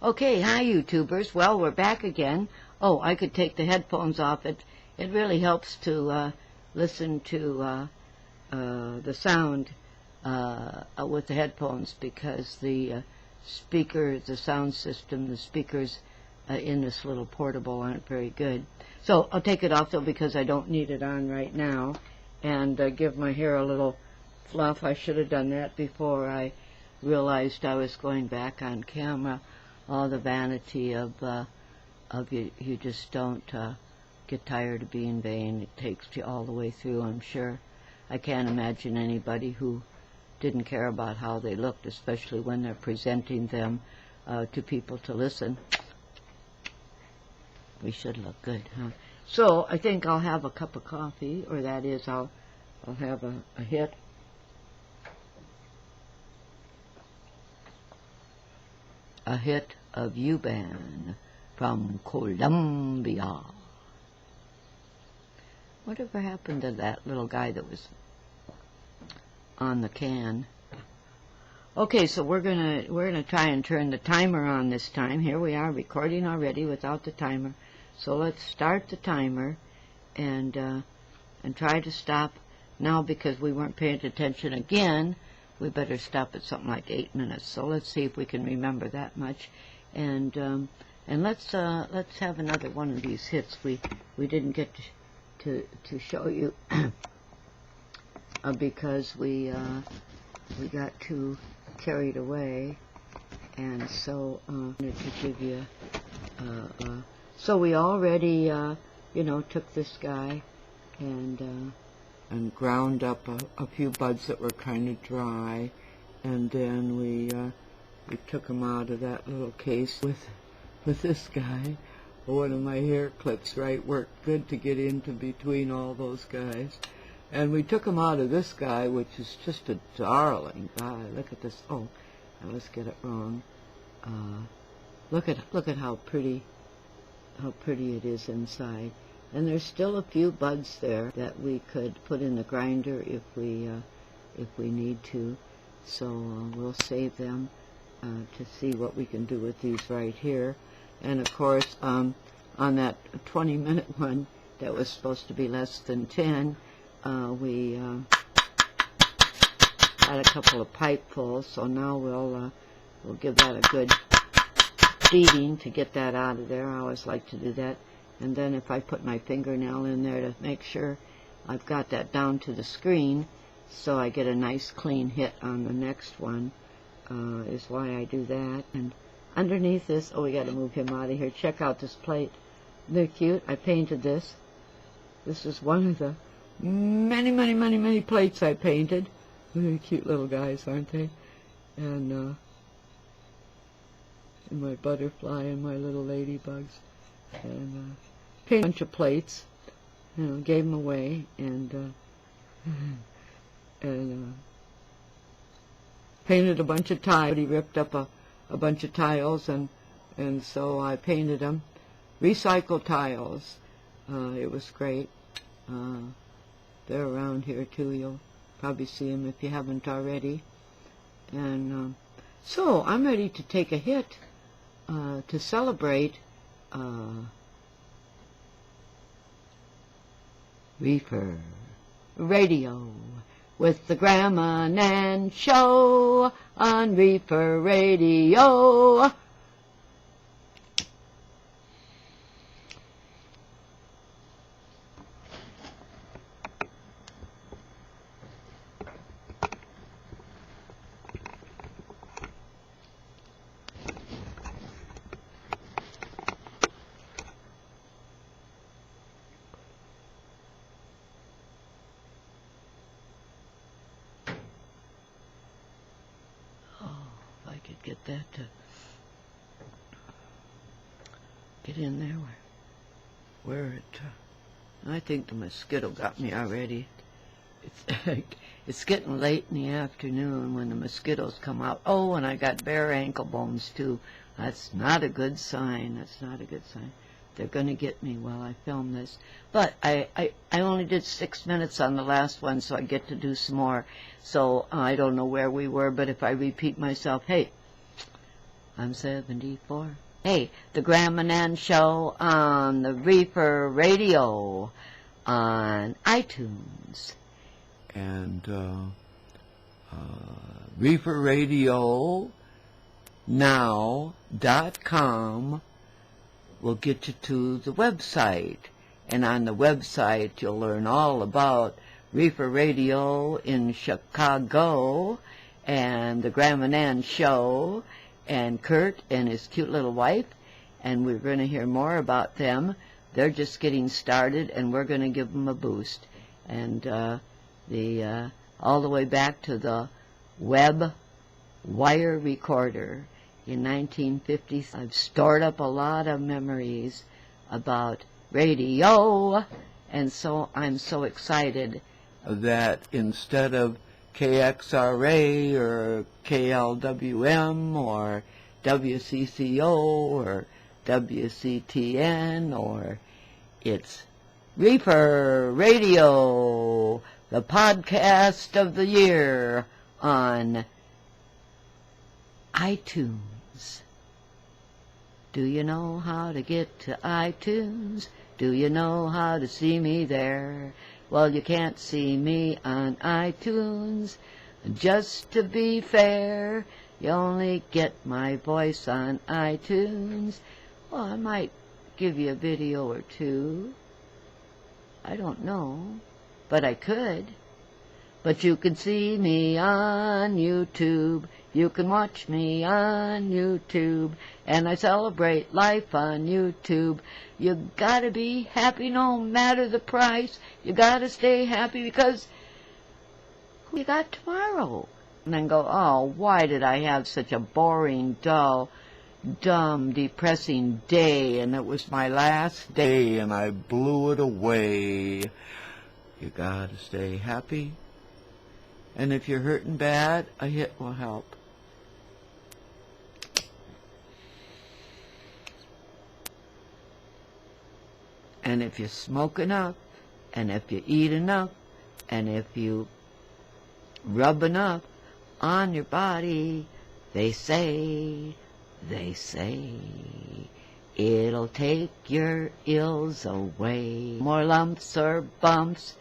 Okay, hi YouTubers. Well, we're back again. Oh, I could take the headphones off. It really helps to listen to the sound with the headphones, because the the sound system, the speakers in this little portable aren't very good. So I'll take it off though, because I don't need it on right now, and give my hair a little fluff. I should have done that before I realized I was going back on camera. All the vanity of you just don't get tired of being vain. It takes you all the way through, I'm sure. I can't imagine anybody who didn't care about how they looked, especially when they're presenting them to people to listen. We should look good, huh? So I think I'll have a cup of coffee, or that is, I'll have a hit. A hit of U-Ban from Colombia. Whatever happened to that little guy that was on the can? Okay, so we're gonna try and turn the timer on this time. Here we are recording already without the timer. So let's start the timer and try to stop now, because we weren't paying attention again. We better stop at something like 8 minutes. So let's see if we can remember that much, and let's have another one of these hits. We didn't get to show you because we got too carried away, and so to give you so we already took this guy and ground up a few buds that were kind of dry, and then we took them out of that little case with this guy. One of my hair clips, right, worked good to get into between all those guys, and we took them out of this guy, which is just a darling guy. Look at this. Oh, I always get it wrong. Look at how pretty it is inside. And there's still a few buds there that we could put in the grinder if we need to. So we'll save them to see what we can do with these right here. And of course, on that 20-minute one that was supposed to be less than 10, we had a couple of pipefuls. So now we'll give that a good beating to get that out of there. I always like to do that. And then if I put my fingernail in there to make sure I've got that down to the screen, so I get a nice clean hit on the next one, is why I do that. And underneath this, oh, we got to move him out of here. Check out this plate. They're cute. I painted this. This is one of the many plates I painted. They're cute little guys, aren't they? And my butterfly and my little ladybugs. And painted a bunch of plates, gave them away, and painted a bunch of tiles. He ripped up a bunch of tiles, and so I painted them. Recycled tiles. It was great. They're around here too. You'll probably see them if you haven't already. And so I'm ready to take a hit to celebrate REEFER Radio with the Grandma Nan Show on REEFER Radio. Get that to get in there where it I think the mosquito got me already. It's getting late in the afternoon when the mosquitoes come out. Oh, and I got bare ankle bones too. That's not a good sign. That's not a good sign. They're going to get me while I film this. But I only did 6 minutes on the last one, so I get to do some more. So I don't know where we were, but if I repeat myself, hey, I'm 74. Hey, the GRANDMANAN Show on the REEFER Radio on iTunes. And REEFER Radio NAN.wmv will get you to the website. And on the website, you'll learn all about REEFER Radio in Chicago and the GRANDMANAN Show and Kurt and his cute little wife. And we're going to hear more about them. They're just getting started, and we're going to give them a boost. And all the way back to the web wire recorder in 1950. I've stored up a lot of memories about radio, and so I'm so excited that instead of KXRA or KLWM or WCCO or WCTN, or it's REEFER Radio, the podcast of the year on iTunes. Do you know how to get to iTunes? Do you know how to see me there? Well, you can't see me on iTunes. Just to be fair, you only get my voice on iTunes. Well, I might give you a video or two. I don't know, but I could. But you can see me on YouTube. You can watch me on YouTube. And I celebrate life on YouTube. You gotta be happy no matter the price. You gotta stay happy because who you got tomorrow? And then go, oh, why did I have such a boring, dull, dumb, depressing day? And it was my last day and I blew it away. You gotta stay happy. And if you're hurting bad, a hit will help. And if you smoke enough, and if you eat enough, and if you rub enough on your body, they say, it'll take your ills away. More lumps or bumps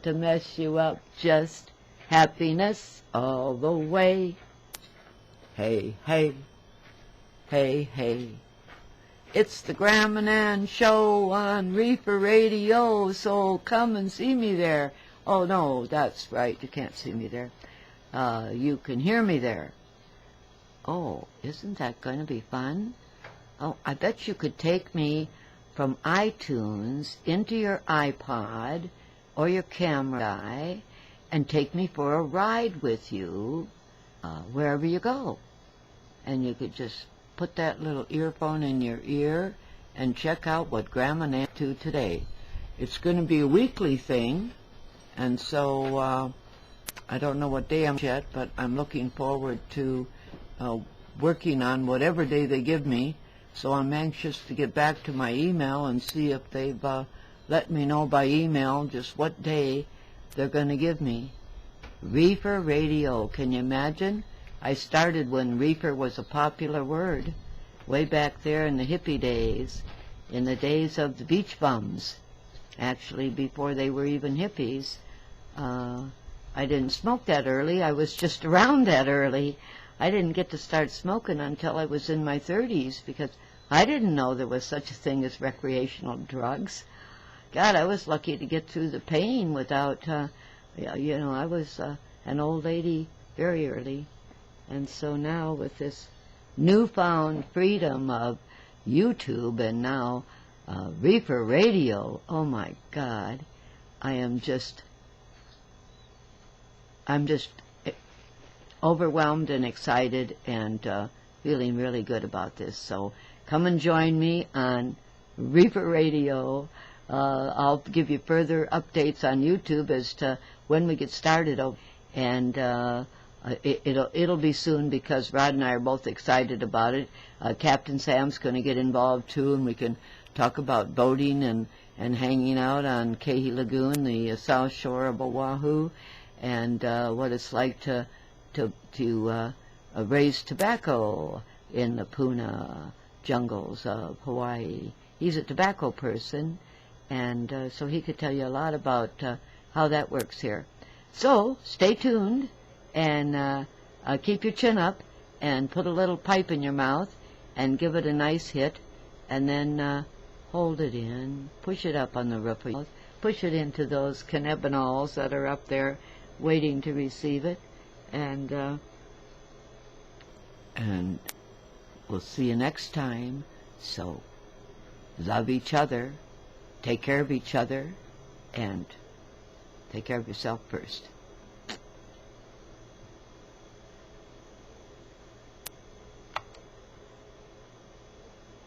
to mess you up, just happiness all the way. Hey, hey, hey, hey. It's the GRANDMANAN Show on REEFER Radio, so come and see me there. Oh, no, that's right, you can't see me there. You can hear me there. Oh, isn't that going to be fun? Oh, I bet you could take me from iTunes into your iPod or your camera guy and take me for a ride with you wherever you go. And you could just put that little earphone in your ear and check out what GRANDMANAN do today. It's going to be a weekly thing, and so I don't know what day I'm yet, but I'm looking forward to working on whatever day they give me. So I'm anxious to get back to my email and see if they've let me know by email just what day they're going to give me. REEFER Radio, can you imagine? I started when reefer was a popular word, way back there in the hippie days, in the days of the beach bums. Actually, before they were even hippies. I didn't smoke that early. I was just around that early. I didn't get to start smoking until I was in my 30s because I didn't know there was such a thing as recreational drugs. God, I was lucky to get through the pain without, you know, I was an old lady very early. And so now with this newfound freedom of YouTube and now REEFER Radio, oh my God, I'm just overwhelmed and excited and feeling really good about this. So come and join me on REEFER Radio. I'll give you further updates on YouTube as to when we get started, and it'll be soon because Rod and I are both excited about it. Captain Sam's going to get involved too, and we can talk about boating and hanging out on Kehi Lagoon, the south shore of Oahu, and what it's like to raise tobacco in the Puna jungles of Hawaii. He's a tobacco person, and so he could tell you a lot about how that works here. So stay tuned and keep your chin up and put a little pipe in your mouth and give it a nice hit, and then hold it in, push it up on the roof of your mouth, push it into those cannabinols that are up there waiting to receive it, and we'll see you next time. So love each other, take care of each other, and take care of yourself first.